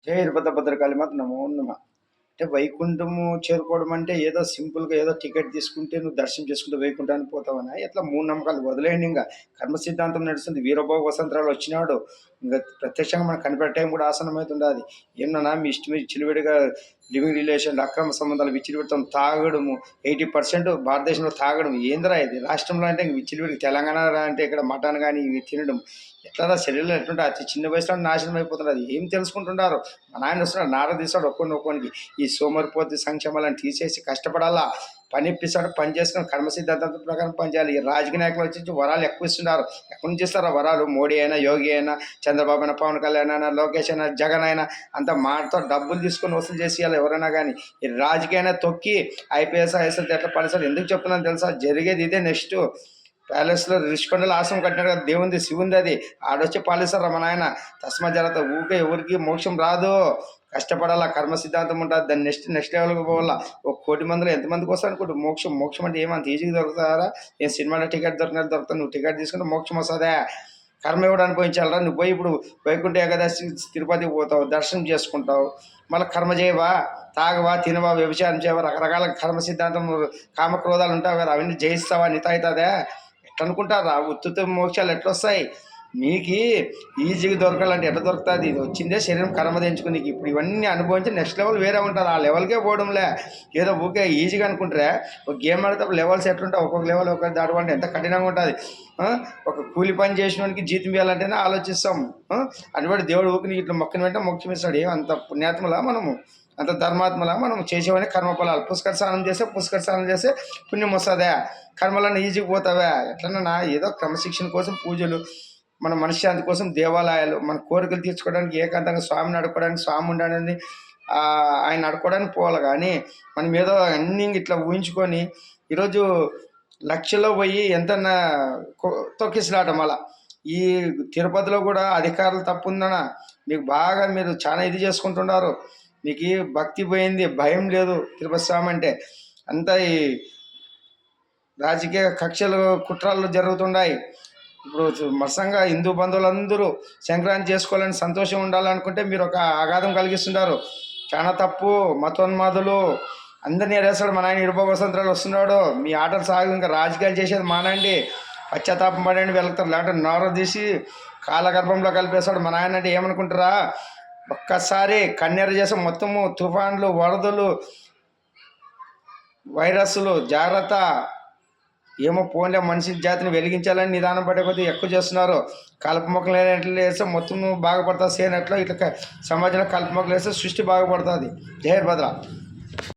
జై భద్రకాళి మాత నమో నమ. అంటే వైకుంఠము చేరుకోవడం అంటే ఏదో సింపుల్గా ఏదో టికెట్ తీసుకుంటే నువ్వు దర్శనం చేసుకుంటే వైకుంఠానికి పోతావనా? ఎట్లా మూఢనమ్మకాలు వదిలేయండి. ఇంకా కర్మ సిద్ధాంతం నడుస్తుంది. వీరభోగ వసంతరాలు వచ్చినాడు. ఇంకా ప్రత్యక్షంగా మనకు కనిపెట్టే టైం కూడా ఆసనం అవుతుంది. అది ఏమన్నా మీ ఇష్టం చిలువిడిగా లివింగ్ రిలేషన్ అక్రమ సంబంధాలు విచ్చిలిపెడతాం, తాగడము 80% భారతదేశంలో తాగడం. ఏందిరా ఇది? రాష్ట్రంలో అంటే విచ్చిలివిడికి, తెలంగాణ అంటే ఇక్కడ మటన్ కానీ ఇవి తినడం. ఎట్లా శరీరంలో ఎట్లుంటే అతి చిన్న వయసులో నాశనం అయిపోతున్నారు. అది ఏం తెలుసుకుంటున్నారు? మా నాయన వస్తున్నాడు, నార తీస్తాడు ఒక్కొనికి. ఈ సోమరిపోతి సంక్షేమాలను తీసేసి కష్టపడాలా, పని ఇప్పిస్తాడు, పని చేసుకుని కర్మ సిద్ధాంతం ప్రకారం పనిచేయాలి. ఈ రాజకీయ నాయకులు వచ్చి వరాలు ఎక్కువ ఇస్తున్నారు. ఎక్కడి నుంచి ఇస్తారా వరాలు? మోడీ అయినా, యోగి అయినా, చంద్రబాబు అయినా, పవన్ కళ్యాణ్ అయినా, లోకేష్ అయినా, జగన్ అయినా అంత మాటతో డబ్బులు తీసుకొని వసూలు చేసి ఎవరైనా కానీ ఈ రాజకీయాన్ని తొక్కి ఐపీఎస్ ఐఎస్ఎల్ ఎట్లా పనిస్తారు? ఎందుకు చెప్తున్నాను తెలుసా? జరిగేది ఇదే. నెక్స్ట్ ప్యాలెస్లో రిషికొండలో ఆశ్రమం కట్టినాడు కదా, దేవుంది, శివుంది. అది ఆడొచ్చి పాలిస్తారు మన ఆయన. తస్మా జాగ్రత్త. ఊకే ఎవరికి మోక్షం రాదు. కష్టపడాలా, కర్మ సిద్ధాంతం ఉంటుంది. దాన్ని నెక్స్ట్ లెవెల్కి పోవాలా. 1,00,00,000 మందిలో ఎంతమందికి వస్తారు అనుకుంటు మోక్షం అంటే ఏమంత ఈజీగా దొరుకుతారా? ఏం సినిమాలో టికెట్ దొరుకుతా నువ్వు టికెట్ తీసుకుంటే మోక్షం వస్తుందా? కర్మ ఎవడు అనుభవించాలరా? నువ్వు పోయి ఇప్పుడు వైకుంఠ ఏకాదశి తిరుపతికి పోతావు, దర్శనం చేసుకుంటావు, మళ్ళీ కర్మ చేయవా? తాగవా, తినవా, వ్యభిచారం చేయవా? రకరకాల కర్మ సిద్ధాంతం, కామక్రోధాలు ఉంటావు కదా, అవన్నీ జయిస్తావా? నిత అవుతుందా? ఎట్లా అనుకుంటారా? ఉత్తుత మోక్షాలు ఎట్లొస్తాయి? నీకు ఈజీగా దొరకాలంటే ఎట్లా దొరుకుతుంది? ఇది వచ్చిందే శరీరం కర్మ తెంచుకుని. నీకు ఇప్పుడు ఇవన్నీ అనుభవించి నెక్స్ట్ లెవెల్ వేరే ఉంటుంది. ఆ లెవెల్కే పోవడంలే. ఏదో ఊకే ఈజీగా అనుకుంటారే. ఒక గేమ్ ఆడితే లెవెల్స్ ఎట్లుంటాయి? ఒక్కొక్క లెవెల్ ఒకటి దాటుకుంటే ఎంత కఠినంగా ఉంటుంది. ఒక కూలి పని చేసిన వానికి జీతం ఇవ్వాలంటేనే ఆలోచిస్తాం. అటువంటి దేవుడు ఊరికి ఇట్లా మొక్కని వెంటనే మోక్షం ఇస్తాడు. అంత పుణ్యాత్మలా మనము, అంత ధర్మాత్మలా మనం చేసేవని కర్మఫలాలు. పుష్కర స్నానం చేస్తే పుణ్యం వస్తుందా? కర్మలను ఈజీగా పోతావా? ఎట్లన్నా ఏదో క్రమశిక్షణ కోసం పూజలు, మన మనశ్శాంతి కోసం దేవాలయాలు, మన కోరికలు తీర్చుకోవడానికి ఏకాంతంగా స్వామిని అడుక్కోవడానికి, స్వామి ఉండడానికి ఆయన అడుక్కోవడానికి పోవాలి. కానీ మనం ఏదో అన్నీ ఇట్లా ఊహించుకొని ఈరోజు లక్షలో పోయి ఎంతన్నా తొక్కిసలాట. మళ్ళా ఈ తిరుపతిలో కూడా అధికారులు తప్పు ఉందనా? మీకు బాగా మీరు చాలా ఇది చేసుకుంటున్నారు. మీకు భక్తి పోయింది, భయం లేదు. తిరుపతి స్వామి అంటే అంతా ఈ రాజకీయ కక్షలు, కుట్రాలు జరుగుతున్నాయి. ఇప్పుడు మత్సంగా హిందూ బంధువులందరూ సంక్రాంతి చేసుకోవాలని సంతోషం ఉండాలనుకుంటే మీరు ఒక ఆఘాతం కలిగిస్తున్నారు. చాలా తప్పు. మతోన్మాదులు అందరినీ ఎరేస్తాడు. మన ఆయన ఇరుప వసంతరాలు వస్తున్నాడు. మీ ఆటలు సాగు. ఇంకా రాజకీయాలు చేసేది మానండి. పశ్చాత్తాపం పడండి, వెళ్తారు. లేకపోతే నోర తీసి కాలగర్భంలో కలిపేస్తాడు. మన ఆయన అంటే ఏమనుకుంటారా? ఒక్కసారి కన్నెర చేసే మొత్తము తుఫాన్లు, వరదలు, వైరస్లు, జాగ్రత్త. ఏమో పోన్లే, మనిషి జాతిని వెలిగించాలని నిదానం పడే కొద్దీ ఎక్కువ చేస్తున్నారు. కలుపు మొక్కలు ఎట్లా వేస్తే మొత్తం బాగుపడుతుంది. సేనట్లో ఇట్లా సమాజంలో కలుపు మొక్కలు వేస్తే సృష్టి బాగుపడుతుంది. జై భద్ర.